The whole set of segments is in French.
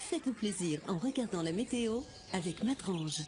Faites-vous plaisir en regardant la météo avec Matrange.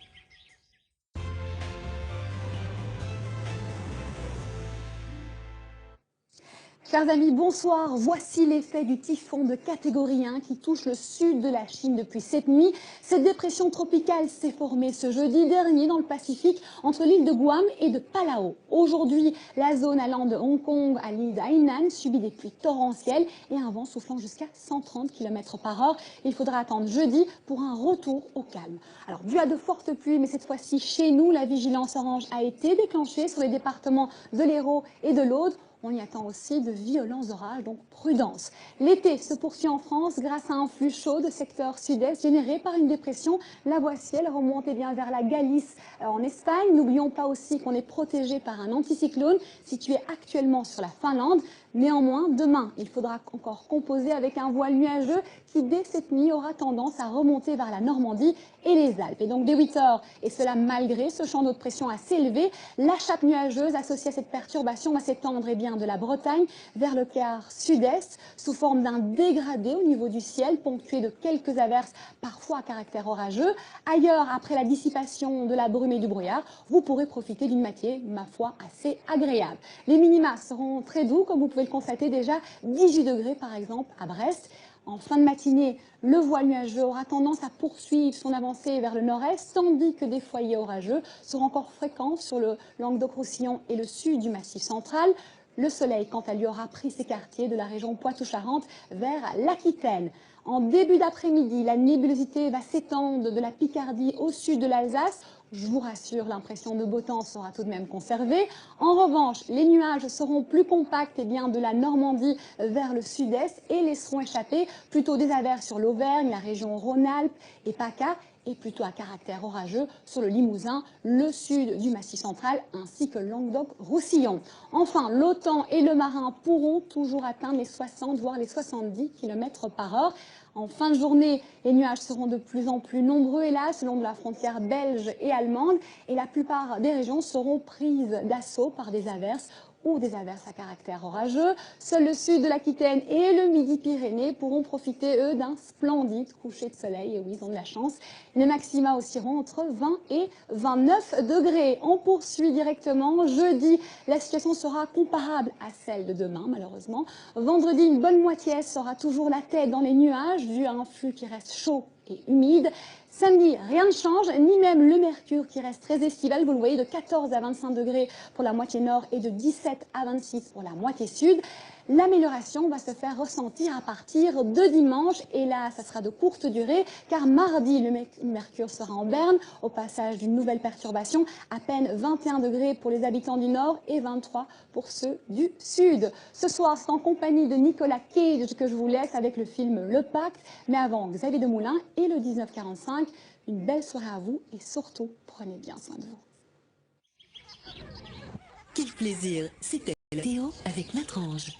Chers amis, bonsoir. Voici l'effet du typhon de catégorie 1 qui touche le sud de la Chine depuis cette nuit. Cette dépression tropicale s'est formée ce jeudi dernier dans le Pacifique entre l'île de Guam et de Palau. Aujourd'hui, la zone allant de Hong Kong à l'île d'Hainan subit des pluies torrentielles et un vent soufflant jusqu'à 130 km par heure. Il faudra attendre jeudi pour un retour au calme. Alors, dû à de fortes pluies, mais cette fois-ci chez nous, la vigilance orange a été déclenchée sur les départements de l'Hérault et de l'Aude. On y attend aussi de violents orages, donc prudence. L'été se poursuit en France grâce à un flux chaud de secteur sud-est généré par une dépression. La voici, elle remonte bien vers la Galice en Espagne. N'oublions pas aussi qu'on est protégé par un anticyclone situé actuellement sur la Finlande. Néanmoins, demain, il faudra encore composer avec un voile nuageux qui, dès cette nuit, aura tendance à remonter vers la Normandie et les Alpes. Et donc, dès 8 heures, et cela malgré ce champ d'eau de pression assez élevé, la chape nuageuse associée à cette perturbation va s'étendre de la Bretagne vers le quart sud-est sous forme d'un dégradé au niveau du ciel, ponctué de quelques averses, parfois à caractère orageux. Ailleurs, après la dissipation de la brume et du brouillard, vous pourrez profiter d'une matinée, ma foi, assez agréable. Les minima seront très doux, comme vous pouvez le constater déjà, 18 degrés par exemple à Brest. En fin de matinée, le voile nuageux aura tendance à poursuivre son avancée vers le nord-est, tandis que des foyers orageux seront encore fréquents sur le Languedoc-Roussillon et le sud du Massif central. Le soleil, quant à lui, aura pris ses quartiers de la région Poitou-Charentes vers l'Aquitaine. En début d'après-midi, la nébulosité va s'étendre de la Picardie au sud de l'Alsace. Je vous rassure, l'impression de beau temps sera tout de même conservée. En revanche, les nuages seront plus compacts de la Normandie vers le sud-est et laisseront échapper plutôt des averses sur l'Auvergne, la région Rhône-Alpes et PACA, et plutôt à caractère orageux sur le Limousin, le sud du Massif central ainsi que le Languedoc-Roussillon. Enfin, l'OTAN et le marin pourront toujours atteindre les 60 voire les 70 km par heure. En fin de journée, les nuages seront de plus en plus nombreux, hélas, le long de la frontière belge et allemande, et la plupart des régions seront prises d'assaut par des averses ou des averses à caractère orageux. Seul le sud de l'Aquitaine et le Midi-Pyrénées pourront profiter, eux, d'un splendide coucher de soleil. Et oui, ils ont de la chance. Les maxima oscilleront entre 20 et 29 degrés. On poursuit directement. Jeudi, la situation sera comparable à celle de demain, malheureusement. Vendredi, une bonne moitié sera toujours la tête dans les nuages, dû à un flux qui reste chaud et humide. Samedi, rien ne change, ni même le mercure qui reste très estival. Vous le voyez, de 14 à 25 degrés pour la moitié nord et de 17 à 26 pour la moitié sud. L'amélioration va se faire ressentir à partir de dimanche. Et là, ça sera de courte durée, car mardi, le mercure sera en berne, au passage d'une nouvelle perturbation. À peine 21 degrés pour les habitants du nord et 23 pour ceux du sud. Ce soir, c'est en compagnie de Nicolas Cage que je vous laisse avec le film Le Pacte. Mais avant, Xavier Demoulin et le 1945. Une belle soirée à vous et surtout, prenez bien soin de vous. Quel plaisir, c'était la météo avec Matrange.